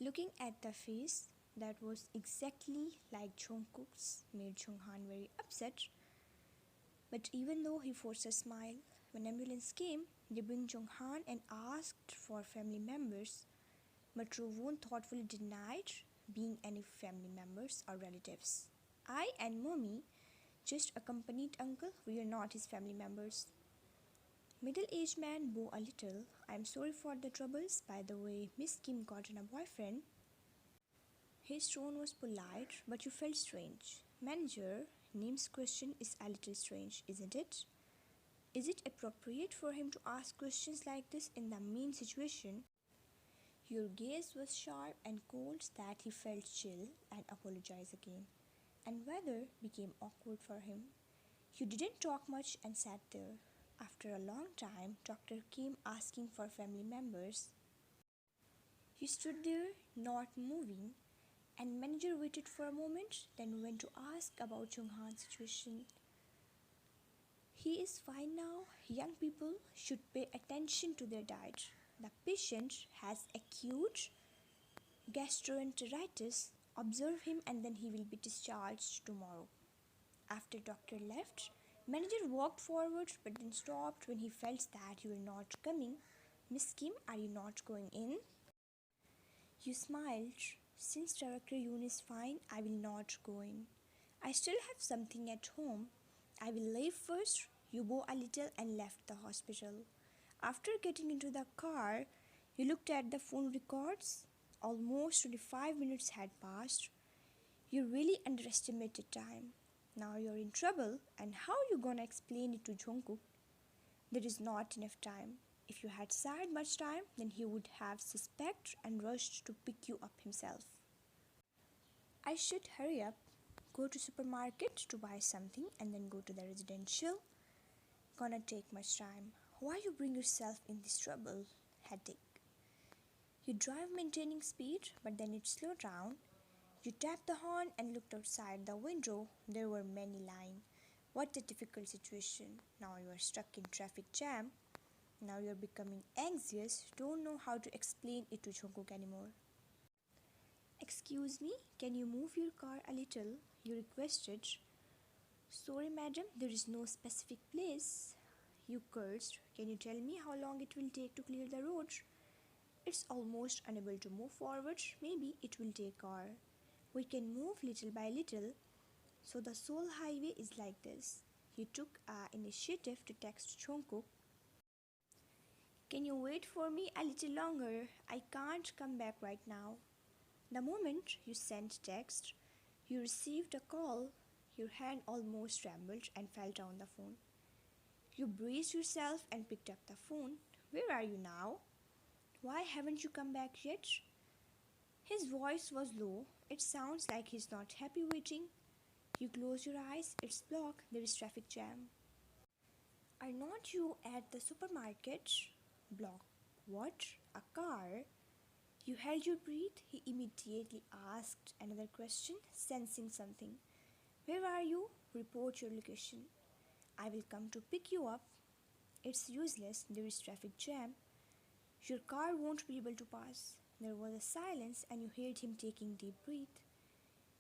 Looking at the face that was exactly like Jungkook's made Junghan very upset. But even though he forced a smile, when ambulance came, they bring Junghan and asked for family members. But Rovon thoughtfully denied being any family members or relatives. I and mommy just accompanied uncle. We are not his family members. Middle-aged man bowed a little. I'm sorry for the troubles. By the way, Miss Kim got a boyfriend. His tone was polite, but you felt strange. Manager, name's question is a little strange, isn't it? Is it appropriate for him to ask questions like this in the main situation? Your gaze was sharp and cold that he felt chill and apologized again. And weather became awkward for him. You didn't talk much and sat there. After a long time, doctor came asking for family members. You stood there, not moving, and manager waited for a moment, then went to ask about Junghan's situation. He is fine now. Young people should pay attention to their diet. The patient has acute gastroenteritis. Observe him and then he will be discharged tomorrow. After doctor left, manager walked forward but then stopped when he felt that you were not coming. Miss Kim, are you not going in? You smiled. Since Director Yoon is fine, I will not go in. I still have something at home. I will leave first. You bowed a little and left the hospital. After getting into the car, you looked at the phone records. Almost 25 minutes had passed. You really underestimated time. Now you're in trouble, and how you gonna explain it to Jungkook? There is not enough time. If you had had much time, then he would have suspected and rushed to pick you up himself. I should hurry up, go to supermarket to buy something and then go to the residential. Gonna take much time. Why you bring yourself in this trouble? Headache. You drive maintaining speed, but then it slowed down. You tapped the horn and looked outside the window. There were many lines. What a difficult situation. Now you are stuck in traffic jam. Now you are becoming anxious. Don't know how to explain it to Jungkook anymore. Excuse me, can you move your car a little? You requested. Sorry madam, there is no specific place. You cursed. Can you tell me how long it will take to clear the road? It's almost unable to move forward. Maybe it will take hour. We can move little by little. So the Seoul highway is like this. You took initiative to text Jungkook. Can you wait for me a little longer? I can't come back right now. The moment you sent text, you received a call. Your hand almost trembled and fell down the phone. You braced yourself and picked up the phone. Where are you now? Why haven't you come back yet? His voice was low. It sounds like he's not happy waiting. You close your eyes. It's blocked. There is traffic jam. Are not you at the supermarket? Block. What? A car? You held your breath. He immediately asked another question, sensing something. Where are you? Report your location. I will come to pick you up. It's useless. There is traffic jam. Your car won't be able to pass. There was a silence and you heard him taking deep breath.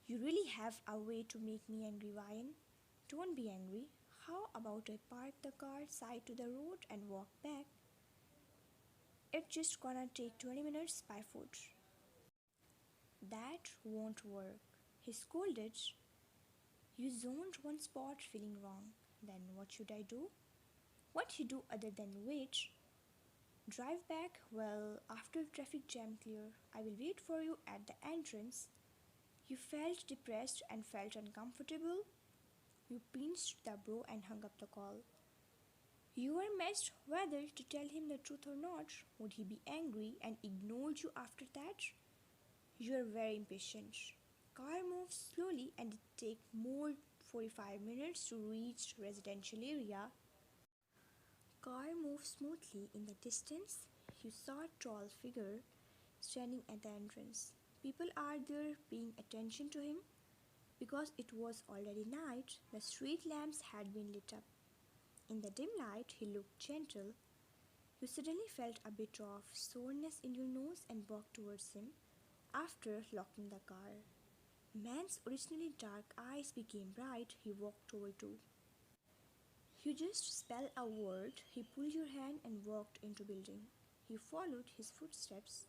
You really have a way to make me angry, Ryan. Don't be angry. How about I park the car side to the road and walk back? It's just gonna take 20 minutes by foot. That won't work. He scolded. You zoned one spot feeling wrong. Then what should I do? What you do other than wait? Drive back? Well, after traffic jam clear, I will wait for you at the entrance. You felt depressed and felt uncomfortable. You pinched the bro and hung up the call. You were messed whether to tell him the truth or not. Would he be angry and ignored you after that? You are very impatient. Car moves slowly and it takes more 45 minutes to reach residential area. Car moved smoothly. In the distance, you saw a tall figure standing at the entrance. People are there paying attention to him. Because it was already night, the street lamps had been lit up. In the dim light, he looked gentle. You suddenly felt a bit of soreness in your nose and walked towards him. after locking the car. Man's originally dark eyes became bright. He walked over to. You just spell a word. He pulled your hand and walked into building. You followed his footsteps.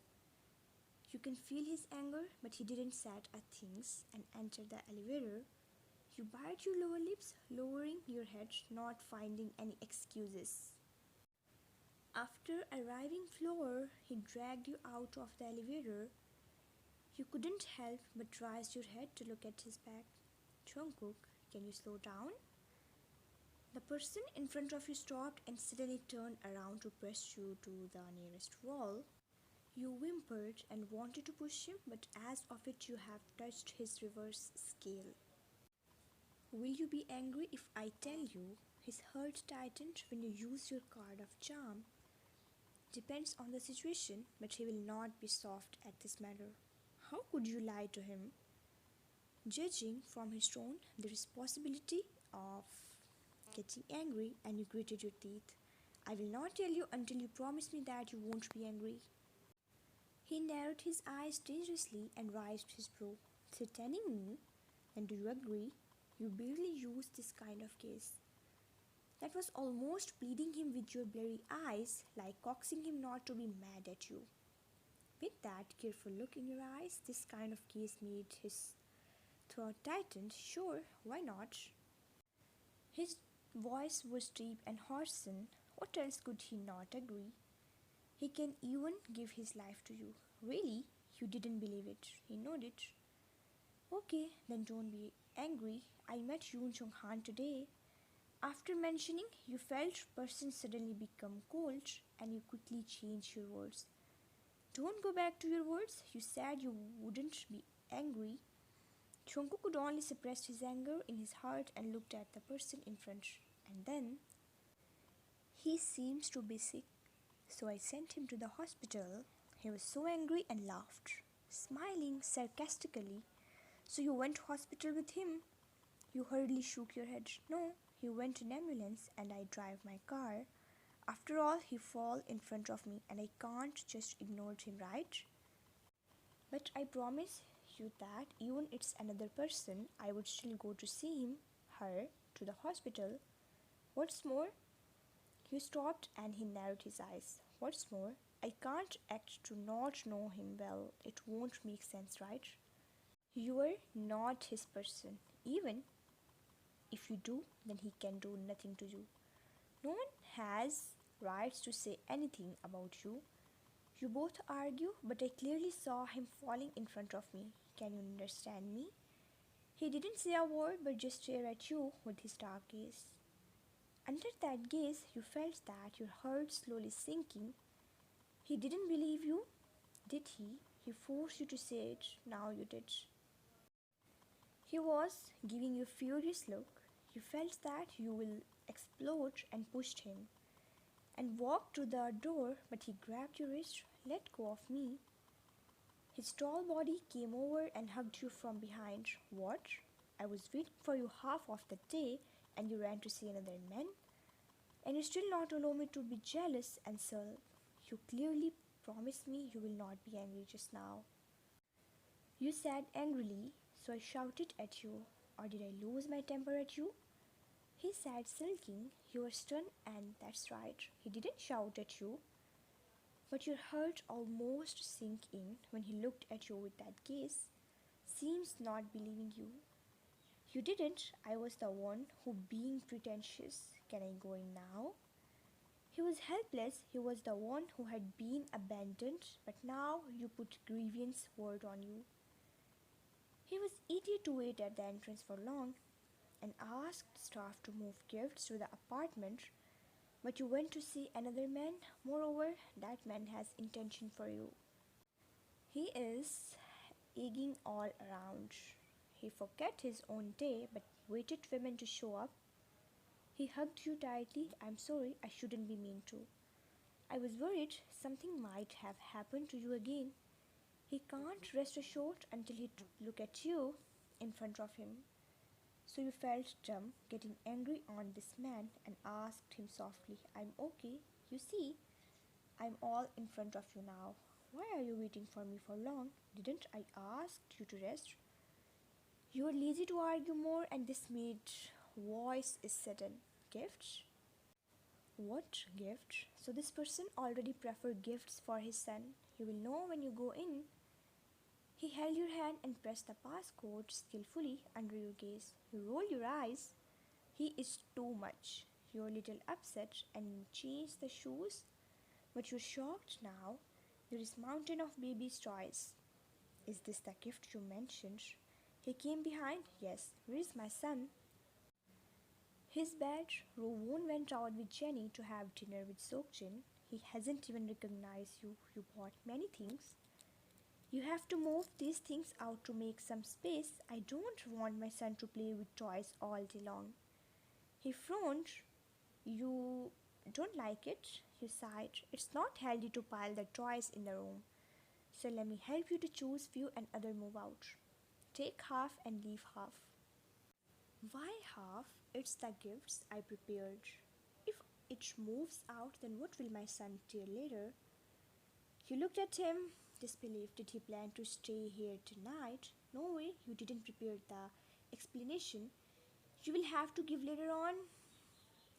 You can feel his anger, but he didn't sat at things and entered the elevator. You bite your lower lips, lowering your head, not finding any excuses. After arriving floor, he dragged you out of the elevator. You couldn't help but raise your head to look at his back. Jungkook, can you slow down? The person in front of you stopped and suddenly turned around to press you to the nearest wall. You whimpered and wanted to push him, but as of it you have touched his reverse scale. Will you be angry if I tell you his heart tightened when you used your card of charm? Depends on the situation, but he will not be soft at this matter. How could you lie to him? Judging from his tone, there is possibility of getting angry, and you gritted your teeth. I will not tell you until you promise me that you won't be angry. He narrowed his eyes dangerously and raised his brow. Threatening me? And do you agree? You barely use this kind of case. That was almost pleading him with your blurry eyes, like coaxing him not to be mad at you. With that careful look in your eyes, this kind of case made his throat tightened. Sure, why not? His voice was deep and hoarsen. What else could he not agree? He can even give his life to you. Really? You didn't believe it. He nodded. Okay, then don't be angry. I met Yoon Chung Han today. After mentioning, you felt person suddenly become cold and you quickly changed your words. Don't go back to your words. You said you wouldn't be angry. Jungkook could only suppress his anger in his heart and looked at the person in front. And then, he seems to be sick, so I sent him to the hospital. He was so angry and laughed, smiling sarcastically. So you went to hospital with him? You hurriedly shook your head. No, he went in ambulance and I drive my car. After all, he fall in front of me and I can't just ignore him, right? But I promise you that even it's another person, I would still go to see him, her, to the hospital. What's more? He stopped and he narrowed his eyes. What's more? I can't act to not know him well. It won't make sense, right? You are not his person. Even if you do, then he can do nothing to you. No one has rights to say anything about you. You both argue, but I clearly saw him falling in front of me. Can you understand me? He didn't say a word but just stared at you with his dark gaze. Under that gaze, you felt that your heart slowly sinking. He didn't believe you, did he? He forced you to say it. Now you did. He was giving you a furious look. You felt that you will explode and pushed him and walked to the door, but he grabbed your wrist. Let go of me. His tall body came over and hugged you from behind. What? I was waiting for you half of the day and you ran to see another man? And you still not allow me to be jealous and sulk. You clearly promised me you will not be angry just now. You said angrily, so I shouted at you. Or did I lose my temper at you? He said sulking, you were stunned and that's right. He didn't shout at you. But your heart almost sank in when he looked at you with that gaze. Seems not believing you. You didn't. I was the one who being pretentious. Can I go in now? He was helpless. He was the one who had been abandoned, but now you put grievance word on you. He was eager to wait at the entrance for long and asked staff to move gifts to the apartment, but you went to see another man. Moreover, that man has intention for you. He is egging all around. He forgot his own day but waited women to show up. He hugged you tightly. I'm sorry, I shouldn't be mean to. I was worried something might have happened to you again. He can't rest assured until he look at you in front of him. So you felt dumb, getting angry on this man and asked him softly, I'm okay. You see, I'm all in front of you now. Why are you waiting for me for long? Didn't I ask you to rest? You are lazy to argue more, and this made voice is sudden. Gifts? What gift? So this person already preferred gifts for his son. You will know when you go in. He held your hand and pressed the passcode skillfully under your gaze. You rolled your eyes. He is too much. You're a little upset and changed the shoes, but you're shocked now. There is mountain of baby's toys. Is this the gift you mentioned? He came behind. Yes. Where is my son? His bed. Rovon went out with Jenny to have dinner with Sokjin. He hasn't even recognized you. You bought many things. You have to move these things out to make some space. I don't want my son to play with toys all day long. He frowned. You don't like it? He sighed. It's not healthy to pile the toys in the room. So let me help you to choose few and other move out. Take half and leave half. Why half? It's the gifts I prepared. If it moves out, then what will my son tear later? You looked at him, disbelieved. Did he plan to stay here tonight? No way, you didn't prepare the explanation. You will have to give later on.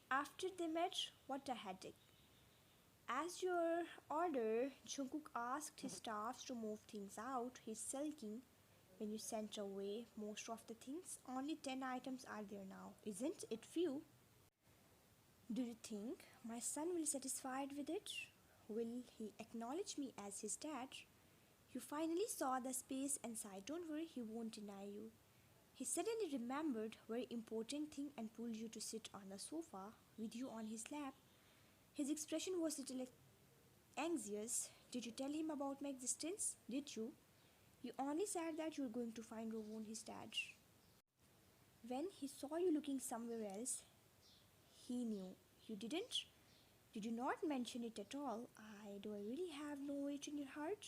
After they met, what a headache. As your order, Jungkook asked his staff to move things out. He's sulking. When you sent away most of the things, only 10 items are there now. Isn't it few? Do you think my son will be satisfied with it? Will he acknowledge me as his dad? You finally saw the space inside. Don't worry, he won't deny you. He suddenly remembered a very important thing and pulled you to sit on the sofa with you on his lap. His expression was a little anxious. Did you tell him about my existence? Did you? You only said that you were going to find Rovon, his dad. When he saw you looking somewhere else, he knew. You didn't? Did you not mention it at all? Do I really have no weight in your heart?